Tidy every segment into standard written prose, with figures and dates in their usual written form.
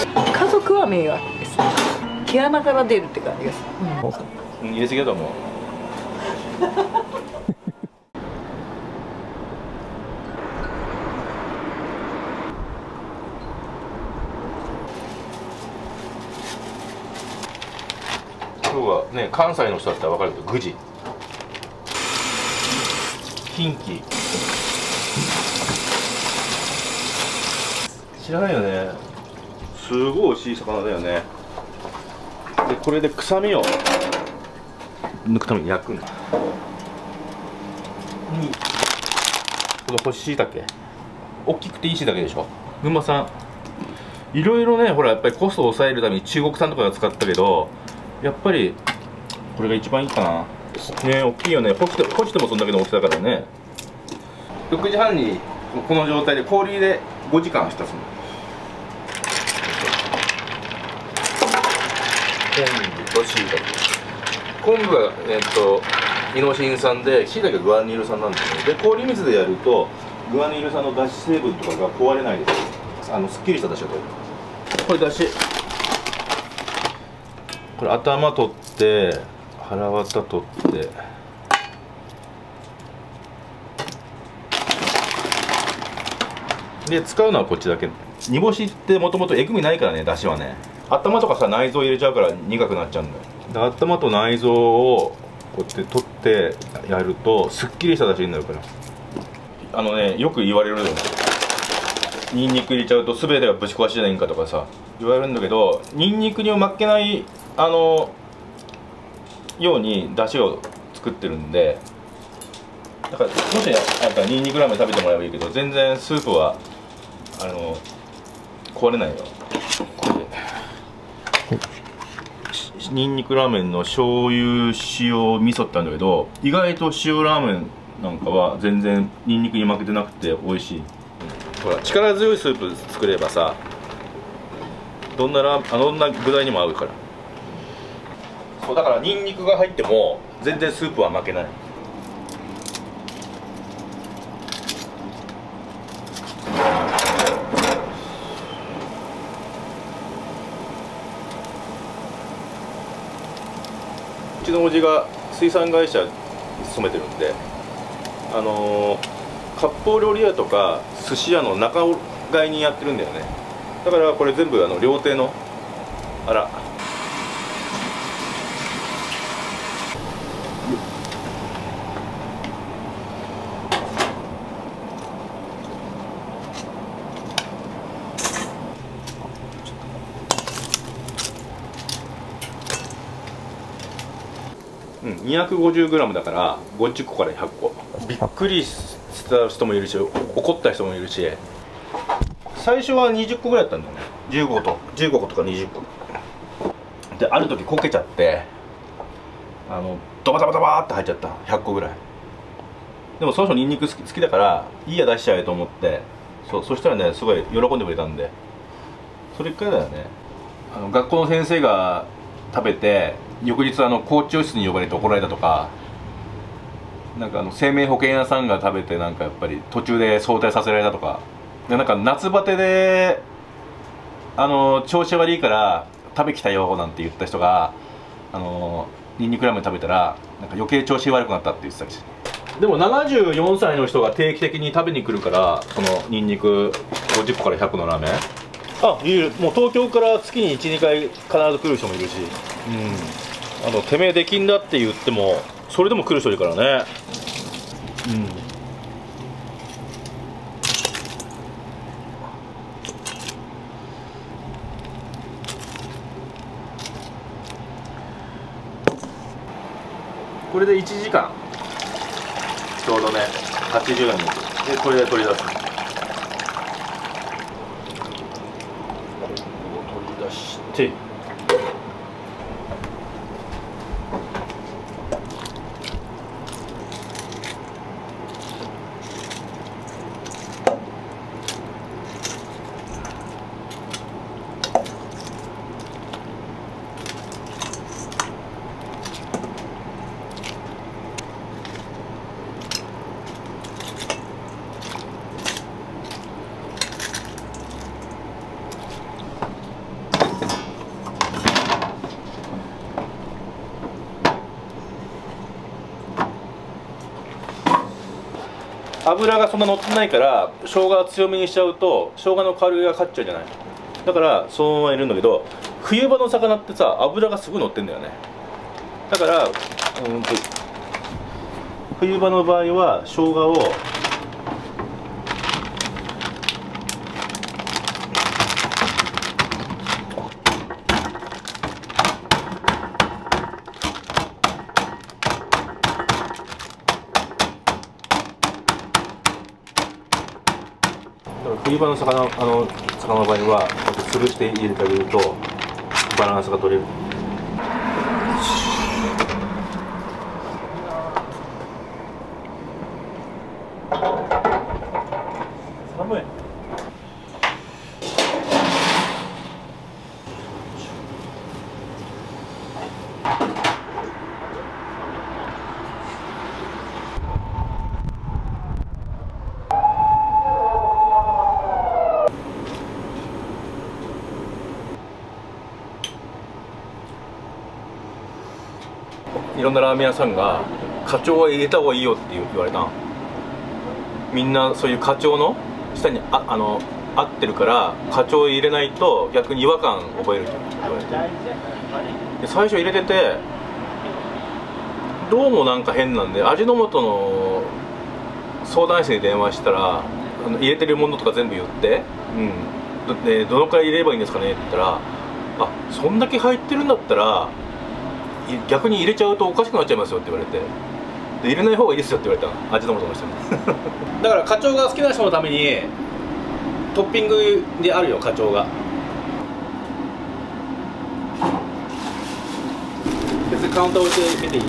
家族は迷惑です。毛穴から出るって感じがする。入れすぎだと思う。今日はね、関西の人だったら分かるけど、具地、近畿、知らないよね。すごい美味しい魚だよね。でこれで臭みを抜くために焼くんだ。この干し椎茸、大きくていい椎茸でしょ。群馬産、いろいろね、ほらやっぱりコストを抑えるために中国産とかが使ったけど、やっぱりこれが一番いいかな。ね、大きいよね。干してもそんだけの大きさだからね。6時半にこの状態で氷で5時間浸すの。昆布と椎茸。昆布がイノシン酸で、椎茸がグアニル酸なんですよ。で氷水でやるとグアニル酸の脱脂成分とかが壊れないです。すっきりした出汁が取れる。これ出汁、これ頭取って腹わた取って、で使うのはこっちだけ。煮干しってもともとえぐみないからね、出汁はね。頭とかさ、内臓入れちゃうから苦くなっちゃうんだよ。で頭と内臓をこうやって取ってやるとすっきりした出汁になるから。よく言われるよね、ニンニク入れちゃうと全てがぶち壊しじゃないんかとかさ言われるんだけど、ニンニクに負けないように出汁を作ってるんで、だからもしあったらニンニクラーメン食べてもらえばいいけど、全然スープは壊れないよ。これでニンニクラーメンの醤油塩味噌ってあるんだけど、意外と塩ラーメンなんかは全然ニンニクに負けてなくて美味しい。ほら力強いスープ作ればさ、どんな具材にも合うから。そうだからニンニクが入っても全然スープは負けない。うちのおじが水産会社に勤めてるんで、割烹料理屋とか寿司屋の仲買にやってるんだよね。だからこれ全部料亭の250g だから50個から100個。びっくりした人もいるし怒った人もいるし、最初は20個ぐらいだったんだよね。15個とか20個で、ある時こけちゃってドバドバドバーって入っちゃった。100個ぐらい。でもその人ニンニク好きだからいいや出しちゃえと思って、そしたらねすごい喜んでくれたんで、それっからだよね。学校の先生が食べて翌日校長室に呼ばれて怒られたとか、なんか生命保険屋さんが食べてなんかやっぱり途中で早退させられたとかで、なんか夏バテで調子悪いから食べきたよなんて言った人がニンニクラーメン食べたらなんか余計調子悪くなったって言ってたりして。でも74歳の人が定期的に食べに来るから、そのニンニク50個から100個のラーメン、いる。もう東京から月に 1,2 回必ず来る人もいるし、てめえできんだって言ってもそれでも来る人いるからね。これで1時間ちょうどね、80円にでこれで取り出す。取り出して油がそんな乗ってないから生姜は強めにしちゃうと生姜の香りが勝っちゃうじゃない。だからそのままいるんだけど、冬場の魚ってさ油がすぐ乗ってんだよね。だから冬場の場合は生姜を冬場の魚の場合は潰して入れてあげるとバランスが取れる。寒い。いろんなラーメン屋さんが課長は入れた方がいいよって言われたん。みんなそういう課長の下に合ってるから課長を入れないと逆に違和感覚えるって言われて、で最初入れててどうもなんか変なんで、味の素の相談室に電話したら入れてるものとか全部言って、でどのくらい入れればいいんですかねって言ったら、あ、そんだけ入ってるんだったら逆に入れちゃうとおかしくなっちゃいますよって言われて、で入れない方がいいですよって言われたの、味の素の人にだから課長が好きな人のためにトッピングであるよ、課長が。別にカウンター置いてみていいし、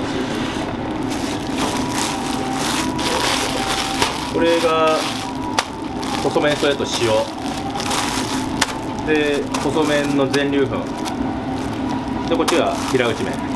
これが細麺ストレート塩で、細麺の全粒粉で、こっちが平打ち麺。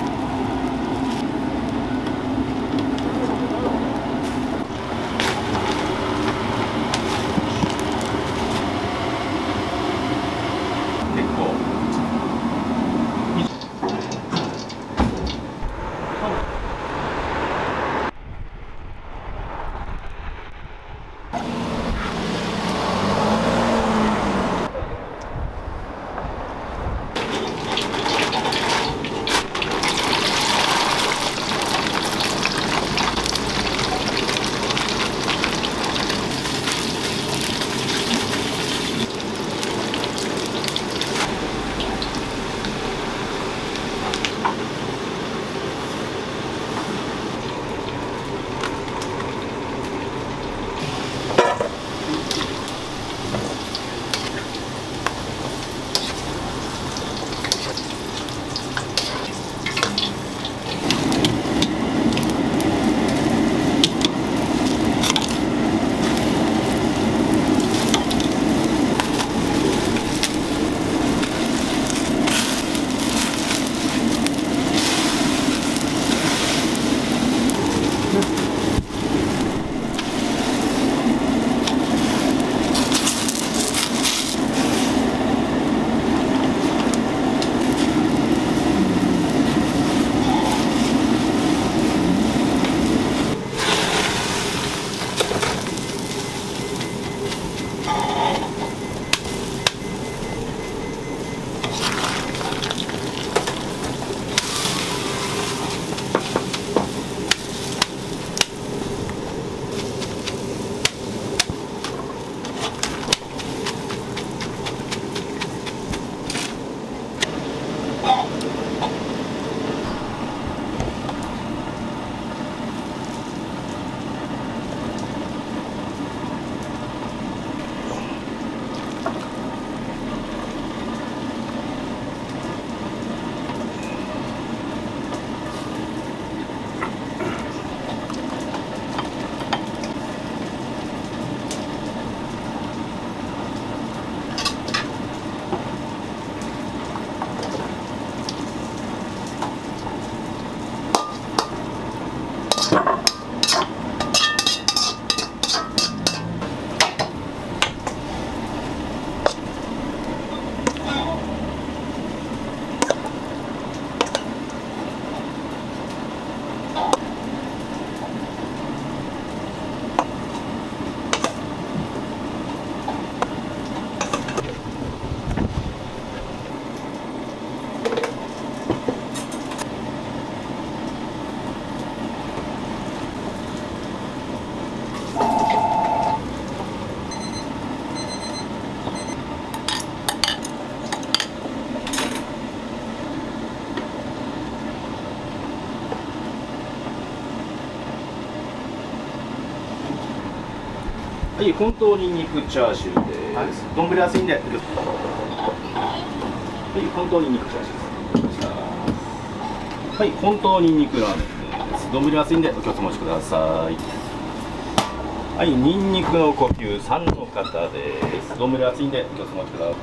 はい、本当に肉チャーシューです。丼熱いんで。はい、本当に肉チャーシューです。はい、本当に肉ラーメンです。丼熱いんでお気をつけください。はい、ニンニクの呼吸3の方です。丼熱いんでお気をつけください。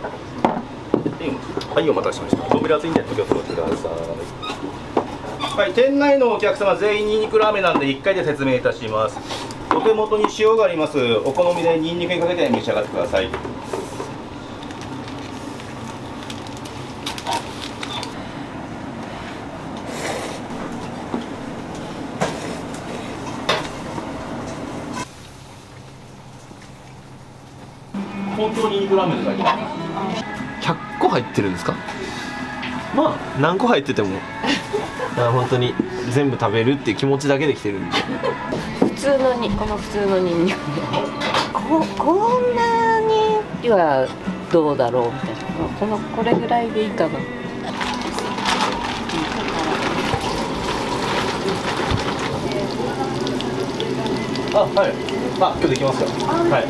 はい、お待たせしました。丼熱いんでお気をつけください。はい、店内のお客様全員ニンニクラーメンなんで1回で説明いたします。お手元に塩があります。お好みでニンニクにかけて召し上がってください。本当にニンニクラーメンで書いてます。100個入ってるんですか？まあ何個入ってても本当に全部食べるっていう気持ちだけで来てるんで。普通のにこの普通のニンニクこんなにはどうだろうみたいな、これぐらいでいいかな。あ、はい。今日できますよ。はい。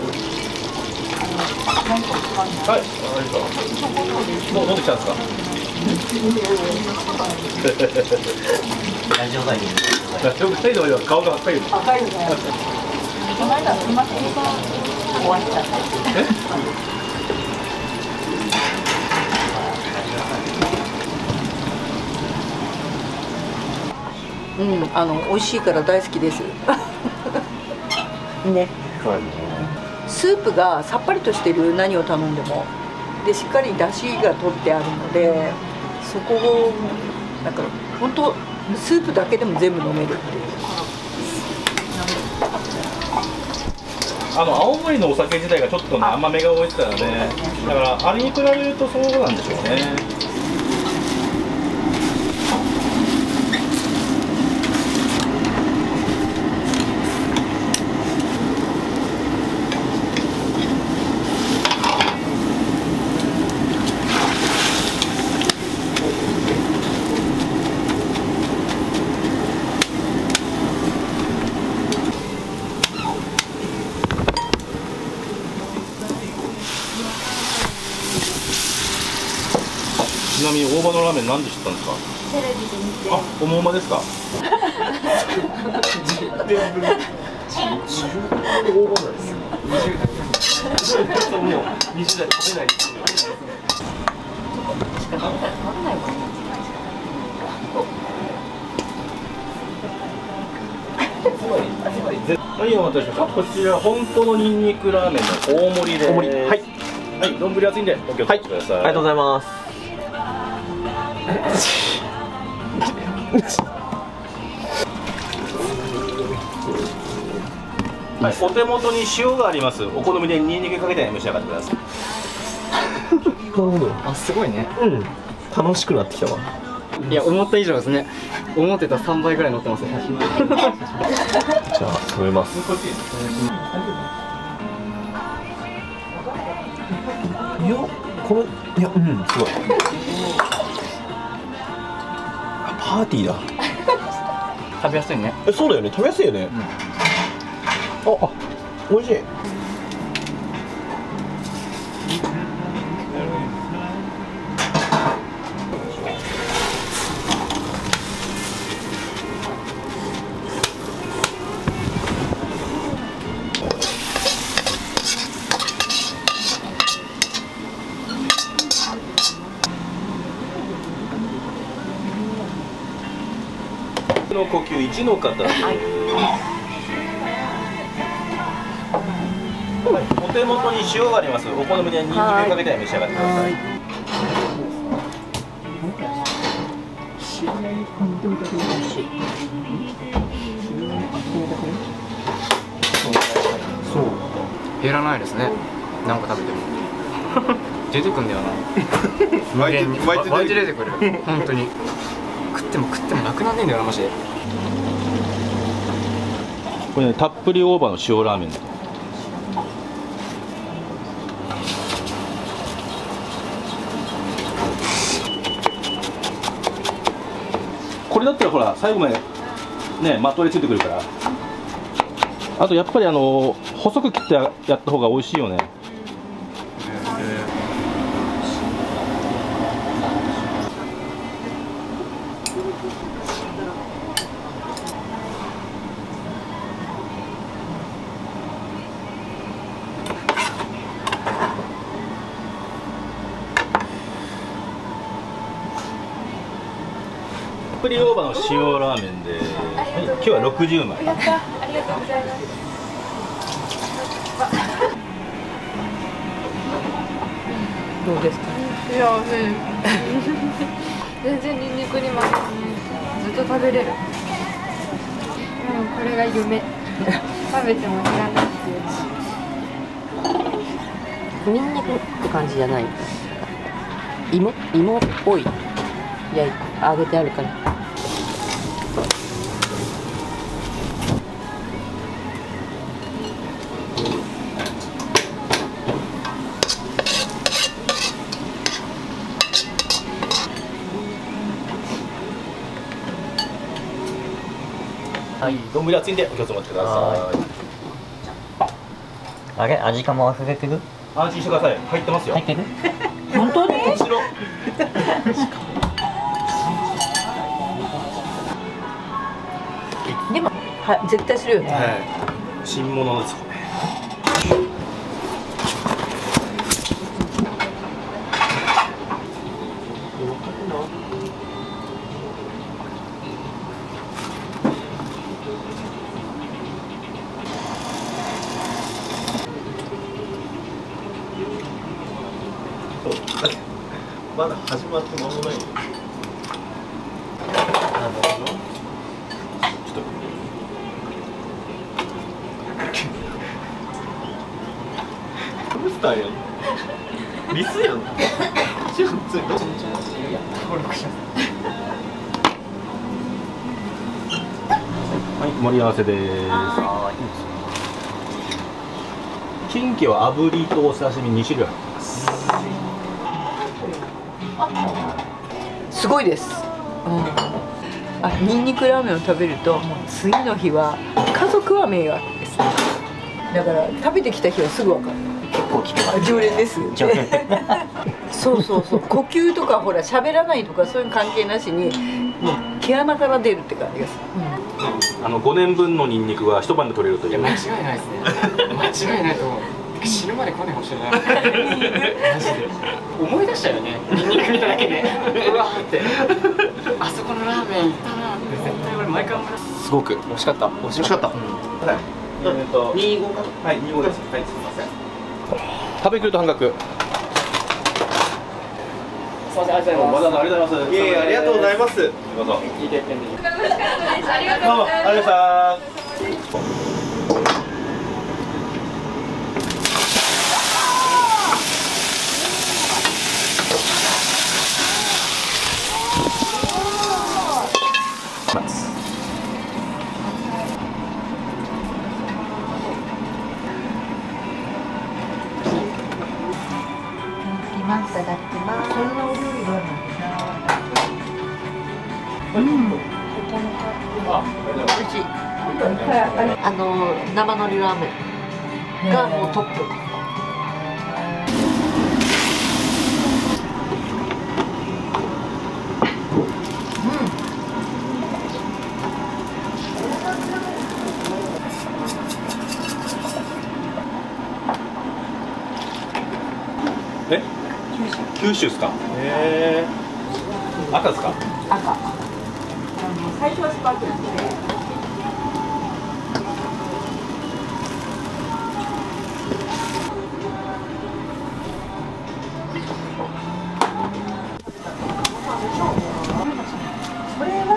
はい。もう飲んできたんですか。ラジオ会議。ラジオ会議では顔が赤いよ。赤いよね。この間すませんが終わっちゃった。うん、美味しいから大好きです。ね。スープがさっぱりとしてる、何を頼んでも。で、しっかり出汁が取ってあるので、そこをなんか本当スープだけでも全部飲めるっていう。青森のお酒自体がちょっとね、甘めが多いですからね。だからあれに比べるとそうなんでしょうね。ちなみに大葉のラーメンなんで知ったんですか？テレビで見て。あ、おもまですか？はい、お待たせしました。こちら本当のニンニクラーメンの大盛りです。大盛り、はい、はい、丼熱いんでお気をつけください。ありがとうございます。はい、お手元に塩があります。お好みでニンニクかけて召し上がってください。なるほど。あ、すごいね。うん。楽しくなってきたわ。いや、思った以上ですね。思ってた3倍ぐらい乗ってますね。じゃあ食べます。いや、これ、いや、うん、すごい。パーティーだ。食べやすいね。そうだよね、食べやすいよね。あ、美味しい。の呼吸1の方です。はい、お手元に塩があります。お好みでニンニクかけて召し上がってください。そう。減らないですね。なんか食べても。出てくんだよな。湧いて出てくる。本当に。食ってもなくなんねえんだよな、マジで。これね、たっぷり大葉の塩ラーメンだ。これだったらほら最後までねまとわりついてくるから。あとやっぱりほ細く切ってやった方が美味しいよね。プリ大葉の塩ラーメンで、今日は60枚。ありがとうございます。どうですか？いや、全然ニンニクに負けずにずっと食べれる。これが夢。食べても減らないっていう。ニンニクって感じじゃない。芋っぽい。揚げてあるから。はい、丼熱いんでお気をつけお待ちください。あれ、味玉忘れてる？安心してください。入ってますよ。入ってる？本当に？もちろん。でも絶対するよね。はい。新物ですよね。まだ始まって間もない。ちょっと。ハムスターやん。リスやん。はい、盛り合わせです。キンキは炙りとお刺身2種類入ってます。すごいです。ニンニクラーメンを食べるともう次の日は家族は迷惑です。だから食べてきた日はすぐ分かる。結構聞くわ。常連です。そうそうそう。呼吸とかほら喋らないとかそういう関係なしにもう毛穴から出るって感じがする。5年分のニンニクは一晩で取れるという。間違いないですね。間違いないと思う。死ぬまで来ねえかもしれない。マジで。思い出したよね。ニンニク見ただけで。うわーって。あそこのラーメン行ったなって絶対俺毎回思い出す。すごく美味しかった。美味しかった。はい。25か。はい、25です。はい、すみません。食べきると半額。すいません、ありがとうございます。わざわざありがとうございます。いえいえ、ありがとうございます。どうぞ。いい経験で。楽しかったです。ありがとどうも、うございありがとうございました。いただきます。そんなお料理があるんですね。美味しい。生のりラーメンがもうトップ。九州ですか。赤ですか。赤。最初はスパークリングで。これは。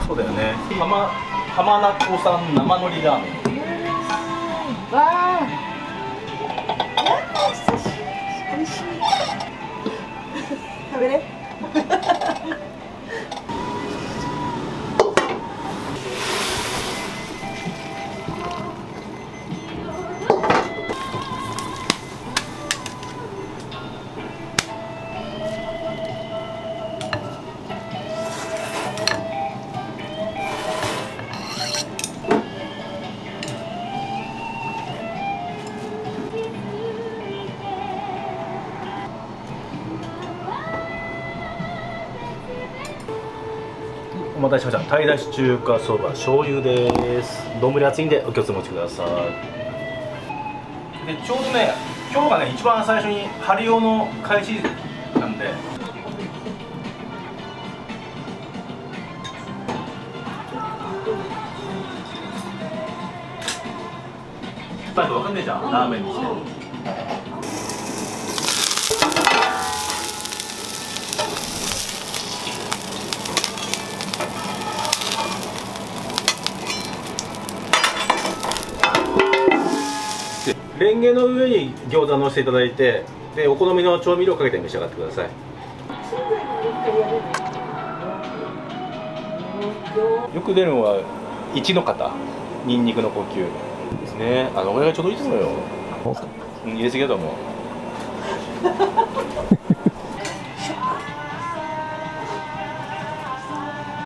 そうだよね。浜名湖産生のりラーメン。わあ。美味しい。食べれ。お待たせしました。鯛だし中華そば醤油です。丼熱いんでお気をつけお持ちください。でちょうどね、今日がね一番最初に春用の開始なんで。わかんねえじゃん、ラーメンにして。レンゲの上に餃子をのせていただいて、でお好みの調味料をかけて召し上がってください。よく出るのは1の方、ニンニクの呼吸ですね。これがちょうどいいと思うよ。入れすぎだと思う。